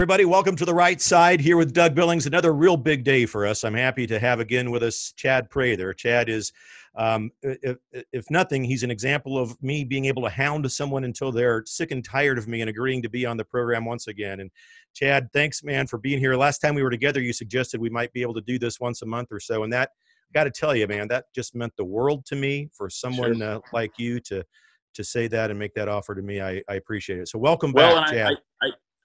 everybody. Welcome to The Right Side here with Doug Billings. Another real big day for us. I'm happy to have again with us Chad Prather. Chad is, if nothing, he's an example of me being able to hound someone until they're sick and tired of me and agreeing to be on the program once again. And Chad, thanks, man, for being here. Last time we were together, you suggested we might be able to do this once a month or so. And that, got to tell you, man, that just meant the world to me for someone like you to say that and make that offer to me. I appreciate it. So welcome back, Chad.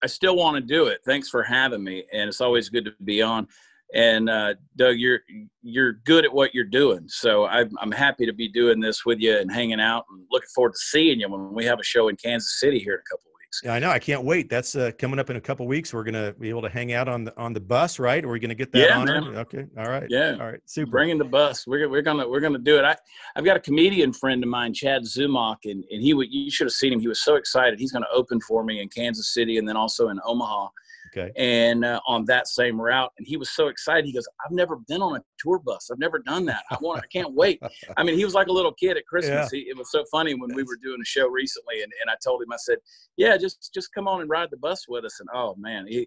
I still want to do it. Thanks for having me, and it's always good to be on. And Doug, you're good at what you're doing, so I'm happy to be doing this with you and hanging out, and looking forward to seeing you when we have a show in Kansas City here in a couple of weeks. Yeah, I know. I can't wait. That's coming up in a couple of weeks. We're gonna be able to hang out on the bus, right? Are we gonna get that honor? Man. Okay. All right. Yeah. All right. Super. Bringing the bus. We're gonna do it. I've got a comedian friend of mine, Chad Zumach, and you should have seen him. He was so excited. He's going to open for me in Kansas City and then also in Omaha. Okay. And on that same route, and he was so excited. He goes, "I've never been on a tour bus. I've never done that. I can't wait." I mean, he was like a little kid at Christmas. Yeah. It was so funny when we were doing a show recently, and I told him, I said, "Yeah, just come on and ride the bus with us." And oh man, he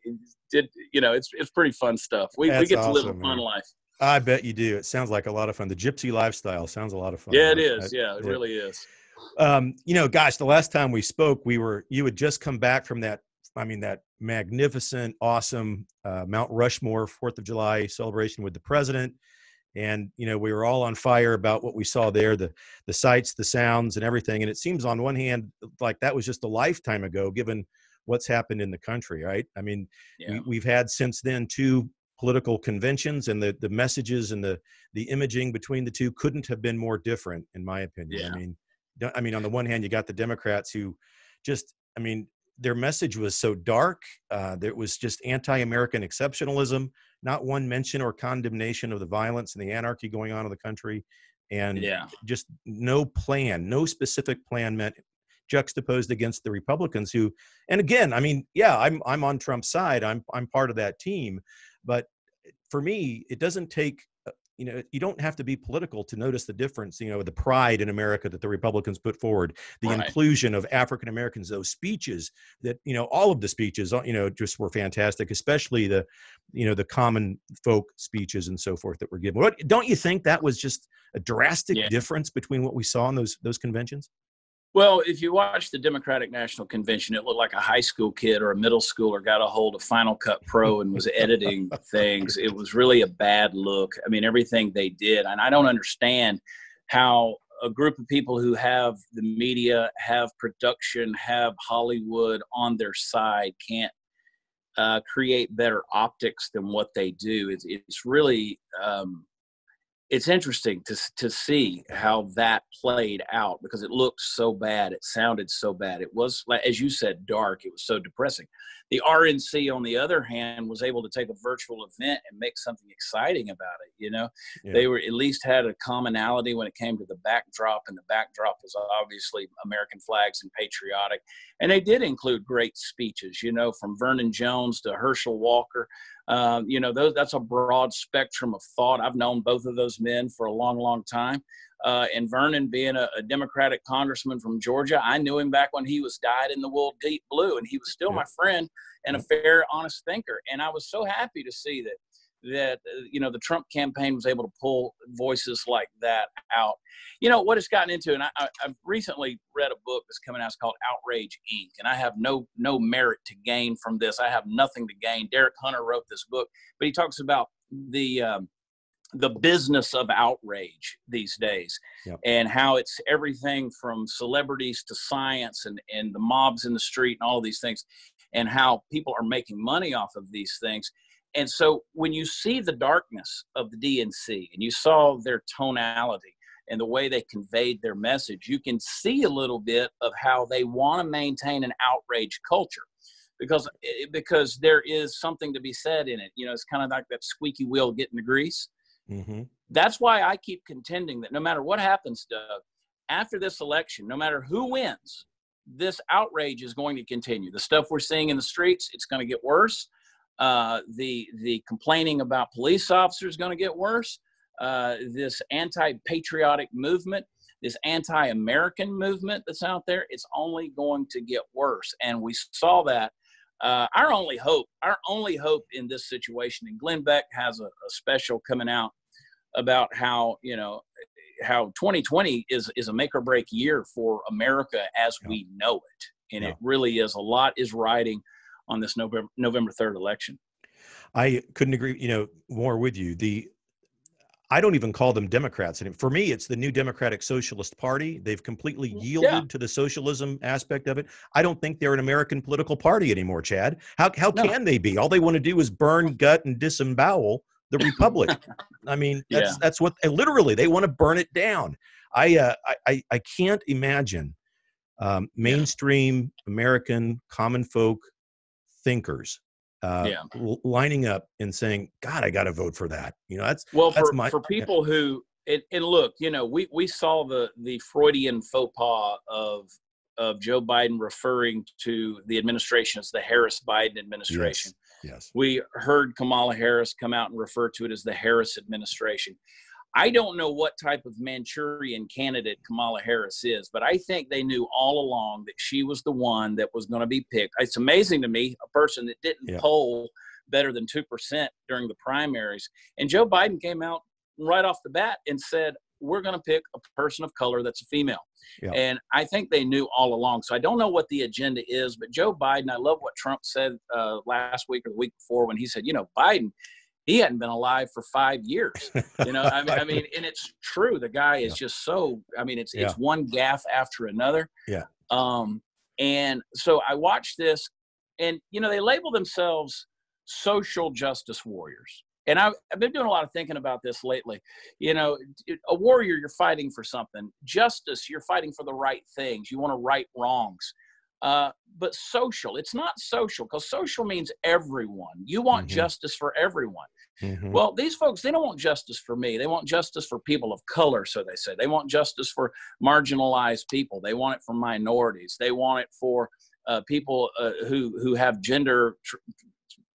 did. You know, it's pretty fun stuff. We get to live a fun life. I bet you do. It sounds like a lot of fun. The gypsy lifestyle sounds a lot of fun. Yeah, it is. Yeah, it really is. Gosh, the last time we spoke, you had just come back from that magnificent, awesome Mount Rushmore 4th of July celebration with the president. And, we were all on fire about what we saw there, the sights, the sounds, and everything. And it seems on one hand, like that was just a lifetime ago, given what's happened in the country, right? I mean, we've had since then 2 political conventions, and the messages and the imaging between the two couldn't have been more different, in my opinion. Yeah. I mean, on the one hand, you got the Democrats who their message was so dark. There was just anti-American exceptionalism, not one mention or condemnation of the violence and the anarchy going on in the country. And just no specific plan meant juxtaposed against the Republicans who, and again, I'm on Trump's side. I'm part of that team. But for me, it doesn't take, you don't have to be political to notice the difference, the pride in America that the Republicans put forward, the inclusion of African Americans, those speeches that, all of the speeches, just were fantastic, especially the common folk speeches and so forth that were given. Don't you think that was just a drastic difference between what we saw in those conventions? Well, if you watch the Democratic National Convention, it looked like a high school kid or a middle schooler got a hold of Final Cut Pro and was editing things. It was really a bad look. I mean, everything they did. And I don't understand how a group of people who have the media, have production, have Hollywood on their side can't create better optics than what they do. It's really it's interesting to see how that played out, because it looked so bad. It sounded so bad. It was, as you said, dark. It was so depressing. The RNC, on the other hand, was able to take a virtual event and make something exciting about it. They were at least had a commonality when it came to the backdrop, and the backdrop was obviously American flags and patriotic. And they did include great speeches, from Vernon Jones to Herschel Walker. That's a broad spectrum of thought. I've known both of those men for a long, long time. And Vernon, being a Democratic congressman from Georgia, I knew him back when he was dyed in the wool deep blue, and he was still my friend and a fair, honest thinker. And I was so happy to see that the Trump campaign was able to pull voices like that out. What it's gotten into, and I've recently read a book that's coming out. It's called Outrage, Inc., and I have no merit to gain from this. I have nothing to gain. Derek Hunter wrote this book, but he talks about the business of outrage these days, and how it's everything from celebrities to science and the mobs in the street and all of these things, and how people are making money off of these things. And so when you see the darkness of the DNC and you saw their tonality and the way they conveyed their message, you can see a little bit of how they want to maintain an outrage culture, because there is something to be said in it. It's kind of like that squeaky wheel getting the grease. Mm-hmm. That's why I keep contending that no matter what happens, Doug, after this election, no matter who wins, this outrage is going to continue. The stuff we're seeing in the streets, it's going to get worse. The complaining about police officers is going to get worse. This anti-patriotic movement, this anti-American movement that's out there, it's only going to get worse. And we saw that our only hope in this situation, and Glenn Beck has a special coming out about how, how 2020 is a make or break year for America as we know it. And it really is. A lot is riding on this November 3rd election. I couldn't agree, more with you. I don't even call them Democrats. And for me, it's the new Democratic Socialist Party. They've completely yielded to the socialism aspect of it. I don't think they're an American political party anymore, Chad. How can they be? All they want to do is burn, gut, and disembowel the republic. I mean, that's what literally they want to burn it down. I can't imagine mainstream American common folk thinkers lining up and saying, God, I got to vote for that. For people who, and look, we saw the Freudian faux pas of Joe Biden referring to the administration as the Harris-Biden administration. Yes. We heard Kamala Harris come out and refer to it as the Harris administration. I don't know what type of Manchurian candidate Kamala Harris is, but I think they knew all along that she was the one that was going to be picked. It's amazing to me, a person that didn't poll better than 2% during the primaries. And Joe Biden came out right off the bat and said, we're going to pick a person of color that's a female. And I think they knew all along. So I don't know what the agenda is, but Joe Biden, I love what Trump said last week or the week before when he said, Biden, he hadn't been alive for 5 years. I mean, and it's true. The guy is just so, it's one gaffe after another. And so I watched this and, they label themselves social justice warriors. And I've been doing a lot of thinking about this lately. A warrior, you're fighting for something. Justice, you're fighting for the right things. You want to right wrongs. But social, it's not social, because social means everyone. You want justice for everyone. Well, these folks, they don't want justice for me. They want justice for people of color, so they say. They want justice for marginalized people. They want it for minorities. They want it for people who have gender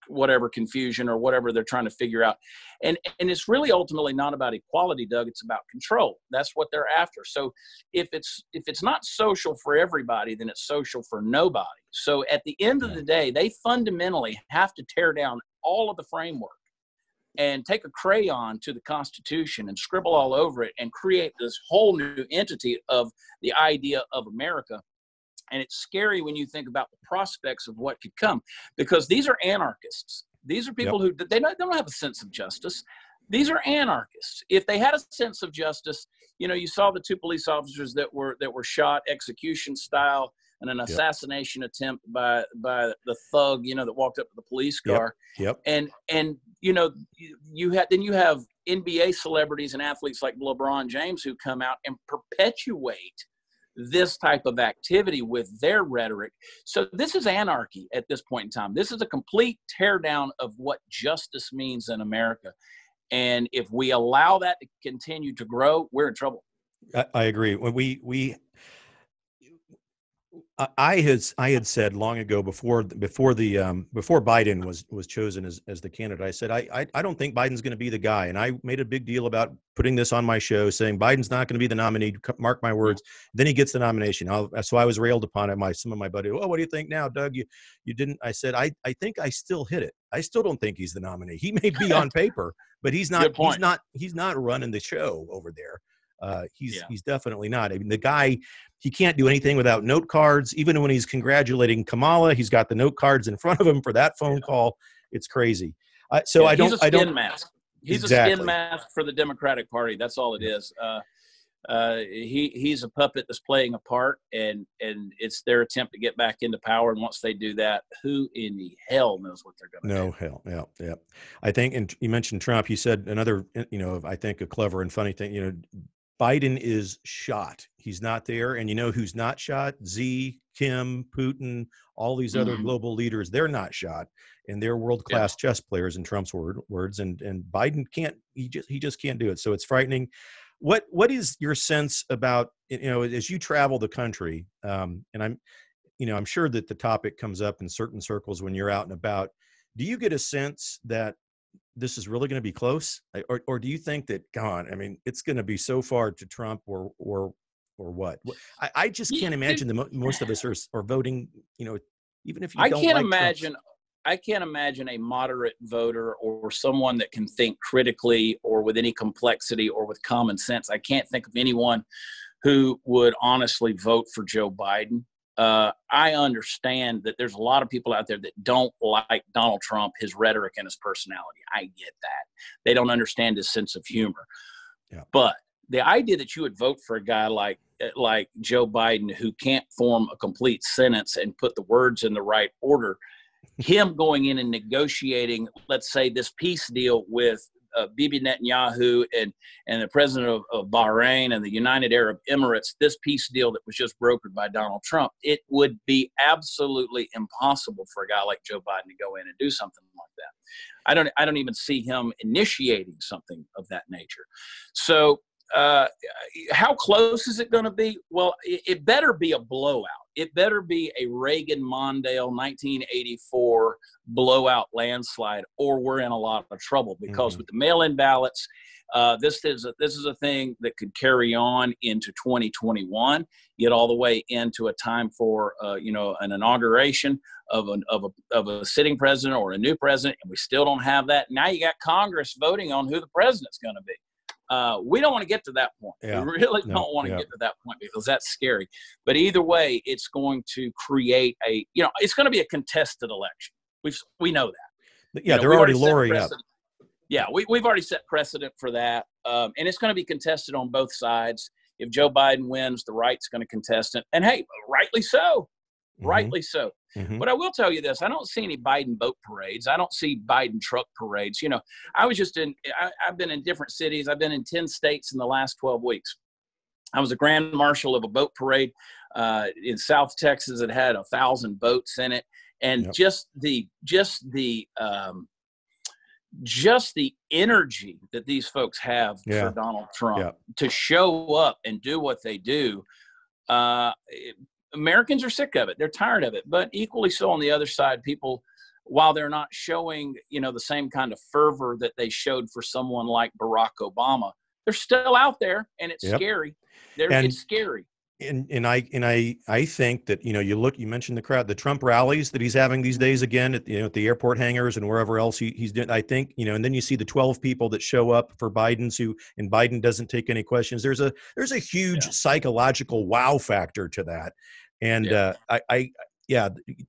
whatever confusion or whatever they're trying to figure out. And it's really ultimately not about equality, Doug. It's about control. That's what they're after. So if it's not social for everybody, then it's social for nobody. So at the end of the day, they fundamentally have to tear down all of the framework and take a crayon to the Constitution and scribble all over it and create this whole new entity of the idea of America. And it's scary when you think about the prospects of what could come, because these are anarchists. These are people who they don't have a sense of justice. These are anarchists. If they had a sense of justice, you saw the 2 police officers that were shot execution style in an assassination attempt by the thug, that walked up to the police car. And you have NBA celebrities and athletes like LeBron James who come out and perpetuate this type of activity with their rhetoric. So this is anarchy at this point in time. This is a complete teardown of what justice means in America. And if we allow that to continue to grow, we're in trouble. I agree. When I had said long ago before Biden was chosen as the candidate, I said I don't think Biden's going to be the guy, and I made a big deal about putting this on my show, saying Biden's not going to be the nominee. Mark my words. Then he gets the nomination. So I was railed upon it. Some of my buddies, what do you think now, Doug? You didn't. I said I think I still hit it. I still don't think he's the nominee. He may be on paper, but he's not. He's not running the show over there. He's definitely not. I mean, the guy, he can't do anything without note cards. Even when he's congratulating Kamala, he's got the note cards in front of him for that phone call. It's crazy. He's a skin mask. He's a skin mask for the Democratic Party. That's all it is. He's a puppet that's playing a part, and it's their attempt to get back into power. And once they do that, who in the hell knows what they're going to do? No hell. Yeah. I think, and you mentioned Trump. You said another, I think a clever and funny thing, Biden is shot. He's not there. And who's not shot? Xi, Kim, Putin, all these other global leaders, they're not shot. And they're world-class chess players in Trump's words. And Biden can't, he just can't do it. So it's frightening. What is your sense about, as you travel the country, and I'm sure that the topic comes up in certain circles when you're out and about. Do you get a sense that this is really going to be close, or do you think that, it's going to be so far to Trump or what? I just can't imagine that most of us are voting, even if you don't like Trump. I can't imagine a moderate voter or someone that can think critically or with any complexity or with common sense. I can't think of anyone who would honestly vote for Joe Biden. I understand that there's a lot of people out there that don't like Donald Trump, his rhetoric and his personality. I get that. They don't understand his sense of humor. Yeah. But the idea that you would vote for a guy like Joe Biden, who can't form a complete sentence and put the words in the right order, him going in and negotiating, let's say, this peace deal with Bibi Netanyahu and the president of Bahrain and the United Arab Emirates, this peace deal that was just brokered by Donald Trump, it would be absolutely impossible for a guy like Joe Biden to go in and do something like that. I don't even see him initiating something of that nature. So how close is it going to be? Well, it better be a blowout. It better be a Reagan-Mondale 1984 blowout landslide, or we're in a lot of trouble, because with the mail-in ballots, this is a thing that could carry on into 2021, get all the way into a time for an inauguration of a sitting president or a new president, and we still don't have that. Now you got Congress voting on who the president's going to be. We don't want to get to that point. Yeah. We really don't want to get to that point, because that's scary. But either way, it's going to create it's going to be a contested election. We know that. Yeah, they're already lowering up. Yeah, we've already set precedent for that. And it's going to be contested on both sides. If Joe Biden wins, the right's going to contest it. And hey, rightly so. Rightly so. But I will tell you this, I don't see any Biden boat parades. I don't see Biden truck parades. I've been in different cities. I've been in 10 states in the last 12 weeks. I was a grand marshal of a boat parade in South Texas that had 1,000 boats in it. And just the energy that these folks have for Donald Trump to show up and do what they do, Americans are sick of it. They're tired of it. But equally so on the other side, people, while they're not showing, the same kind of fervor that they showed for someone like Barack Obama, they're still out there, and it's scary. It's scary. And I think that, you mentioned the crowd, the Trump rallies that he's having these days again at the airport hangars and wherever else he's doing. I think, and then you see the 12 people that show up for and Biden doesn't take any questions. There's a huge psychological wow factor to that. And to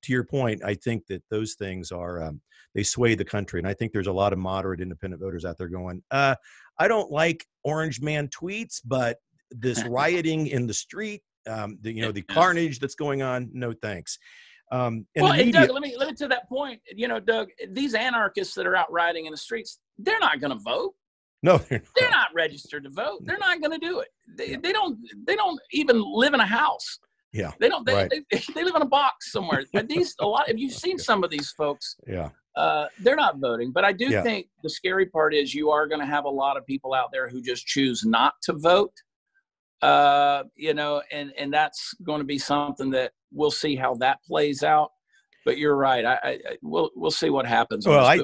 your point, I think that those things are, they sway the country. And I think there's a lot of moderate independent voters out there going, I don't like Orange Man tweets, but this rioting in the street, the carnage that's going on, no thanks. And Doug, let me to that point. Doug, these anarchists that are out rioting in the streets, they're not going to vote. No, they're not registered to vote. They're not going to do it. They don't even live in a house. Yeah, they don't. They live in a box somewhere. But if you've seen some of these folks, they're not voting. But I do think the scary part is you are going to have a lot of people out there who just choose not to vote. And that's going to be something that we'll see how that plays out. But you're right. We'll see what happens. Well, I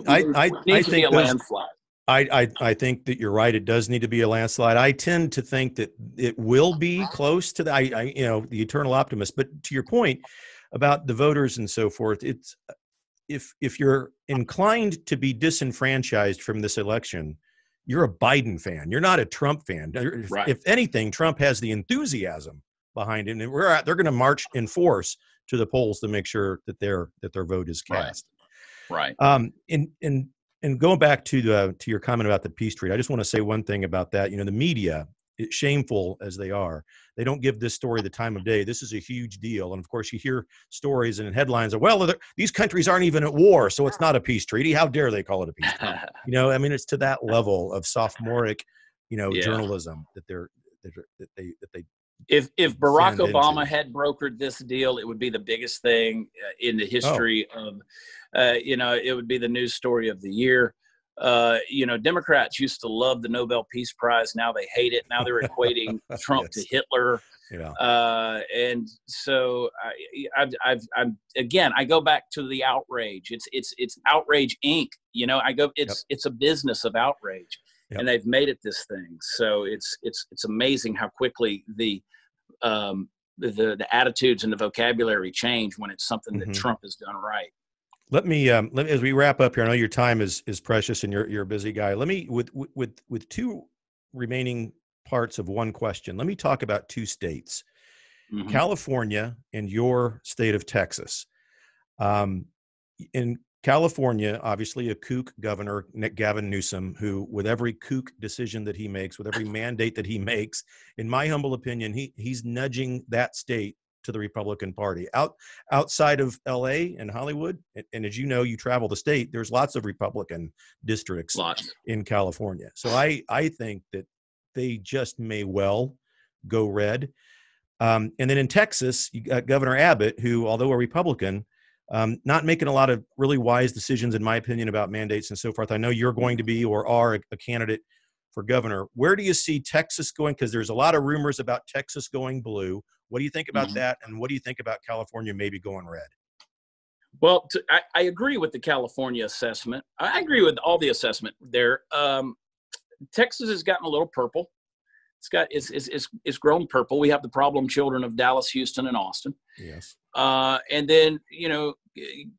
think to be a landslide. I think that you're right. It does need to be a landslide. I tend to think that it will be close to the eternal optimist. But to your point about the voters and so forth, it's if you're inclined to be disenfranchised from this election, you're a Biden fan. You're not a Trump fan. Right. If anything, Trump has the enthusiasm behind him, and they're going to march in force to the polls to make sure that their vote is cast. Right. And going back to your comment about the peace treaty, I just want to say one thing about that. The media, shameful as they are, they don't give this story the time of day. This is a huge deal. And of course, you hear stories and headlines of, well, these countries aren't even at war, so it's not a peace treaty. How dare they call it a peace treaty? It's to that level of sophomoric, journalism that they. If Barack Obama had brokered this deal, it would be the biggest thing in the history of, it would be the news story of the year. Democrats used to love the Nobel Peace Prize. Now they hate it. Now they're equating Trump to Hitler. Yeah. And so I go back to the outrage. It's Outrage Inc. It's a business of outrage. Yep. And they've made it this thing. So it's amazing how quickly the the attitudes and the vocabulary change when it's something that Trump has done right. Let me as we wrap up here, I know your time is precious and you're a busy guy. Let me with two remaining parts of one question. Let me talk about two states, California and your state of Texas. In California, obviously a kook governor, Gavin Newsom, who with every kook decision that he makes, with every mandate that he makes, in my humble opinion, he's nudging that state to the Republican Party. Outside of LA and Hollywood, and as you know, you travel the state, there's lots of Republican districts in California. So I think that they just may well go red. And then in Texas, you got Governor Abbott, who, although a Republican, not making a lot of really wise decisions, in my opinion, about mandates and so forth. I know you're going to be or are a candidate for governor. Where do you see Texas going? Because there's a lot of rumors about Texas going blue. What do you think about that? And what do you think about California maybe going red? Well, I agree with the California assessment. I agree with all the assessment there. Texas has gotten a little purple. It's grown purple. We have the problem children of Dallas, Houston, and Austin. Yes. And then,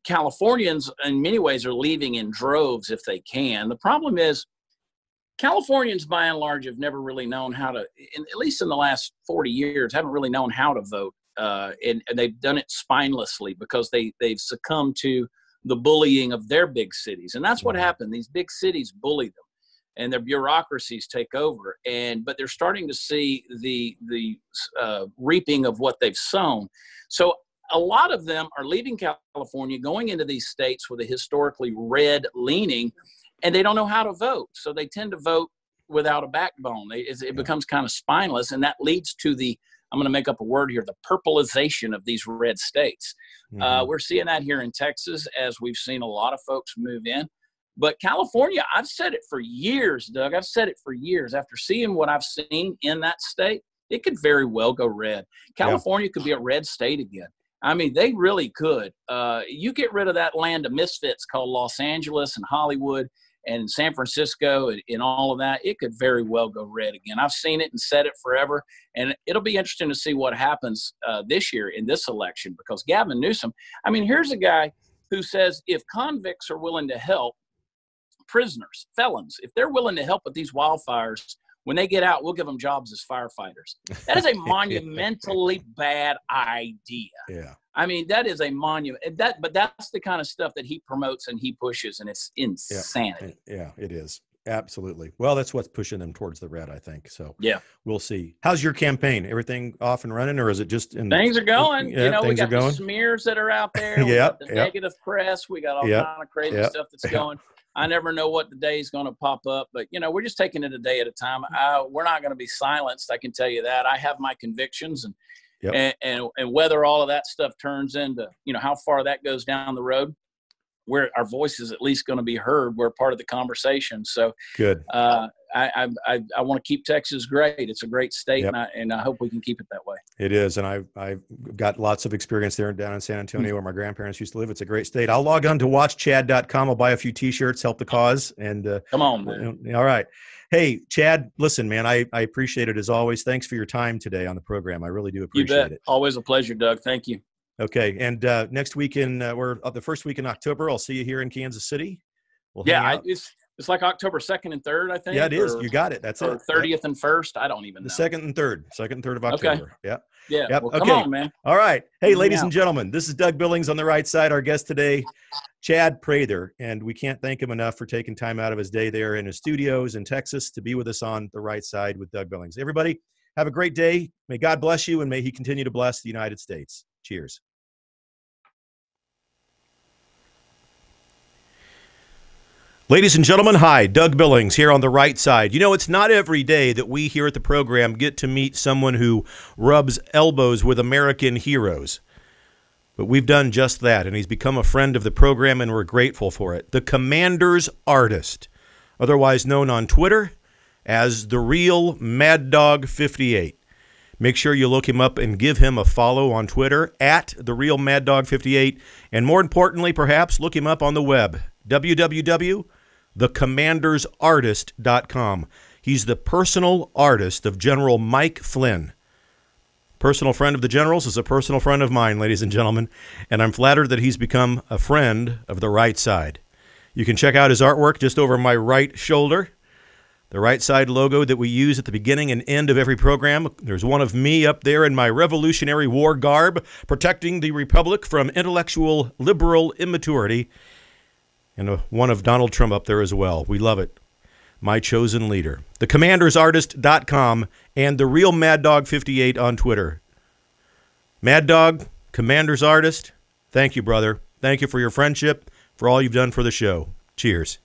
Californians in many ways are leaving in droves if they can. The problem is Californians, by and large, have never really known how to, at least in the last 40 years, haven't really known how to vote. And they've done it spinelessly because they've succumbed to the bullying of their big cities. And that's what happened. These big cities bully them, and their bureaucracies take over. But they're starting to see the reaping of what they've sown. So a lot of them are leaving California, going into these states with a historically red leaning, and they don't know how to vote. So they tend to vote without a backbone. It becomes kind of spineless, and that leads to I'm going to make up a word here, the purpleization of these red states. We're seeing that here in Texas, as we've seen a lot of folks move in. But California, I've said it for years, Doug. I've said it for years. After seeing what I've seen in that state, it could very well go red. California could be a red state again. I mean, they really could. You get rid of that land of misfits called Los Angeles and Hollywood and San Francisco and all of that, it could very well go red again. I've seen it and said it forever, and it'll be interesting to see what happens this year in this election, because Gavin Newsom, I mean, here's a guy who says if convicts are willing to help, prisoners, felons, if they're willing to help with these wildfires, when they get out, we'll give them jobs as firefighters. That is a monumentally bad idea. Yeah. I mean, that is a monument. But that's the kind of stuff that he promotes and he pushes, and it's insanity. Yeah, it is. Absolutely. Well, that's what's pushing them towards the red, I think. So yeah, we'll see. How's your campaign? Everything off and running, or is it just in things are going? Yeah, we got the smears that are out there. We got the negative press. We got all kind of crazy stuff that's going. I never know what the day is going to pop up, but we're just taking it a day at a time. We're not going to be silenced. I can tell you that. I have my convictions, and whether all of that stuff turns into, how far that goes down the road, where our voice is at least going to be heard. We're part of the conversation. So good. I want to keep Texas great. It's a great state, and I hope we can keep it that way. It is, and I've got lots of experience there down in San Antonio, where my grandparents used to live. It's a great state. I'll log on to watchchad.com. I'll buy a few T-shirts, help the cause, and come on, man. All right. Hey, Chad, listen, man, I appreciate it as always. Thanks for your time today on the program. I really do appreciate it. Always a pleasure, Doug. Thank you. Okay, and next weekend, we're the first week in October. I'll see you here in Kansas City. It's like October 2nd and 3rd, I think. Yeah, it is. You got it. That's it. 30th and 1st. I don't even know. The 2nd and 3rd of October. Okay. Yeah. Yeah. Yep. Well, come on, man. All right. Hey, ladies and gentlemen, this is Doug Billings on the right side. Our guest today, Chad Prather, and we can't thank him enough for taking time out of his day there in his studios in Texas to be with us on the right side with Doug Billings. Everybody, have a great day. May God bless you, and may He continue to bless the United States. Cheers. Ladies and gentlemen, hi, Doug Billings here on the right side. It's not every day that we here at the program get to meet someone who rubs elbows with American heroes. But we've done just that, and he's become a friend of the program, and we're grateful for it. The Commander's Artist, otherwise known on Twitter as The Real Mad Dog 58. Make sure you look him up and give him a follow on Twitter at The Real Mad Dog 58. And more importantly, perhaps, look him up on the web, www.thecommandersartist.com. He's the personal artist of General Mike Flynn. Personal friend of the General's is a personal friend of mine, ladies and gentlemen, and I'm flattered that he's become a friend of the right side. You can check out his artwork just over my right shoulder, the right side logo that we use at the beginning and end of every program. There's one of me up there in my Revolutionary War garb, protecting the Republic from intellectual liberal immaturity, and one of Donald Trump up there as well. We love it. My chosen leader. TheCommandersArtist.com and The Real Mad Dog 58 on Twitter. Mad Dog, Commander's Artist, thank you, brother. Thank you for your friendship, for all you've done for the show. Cheers.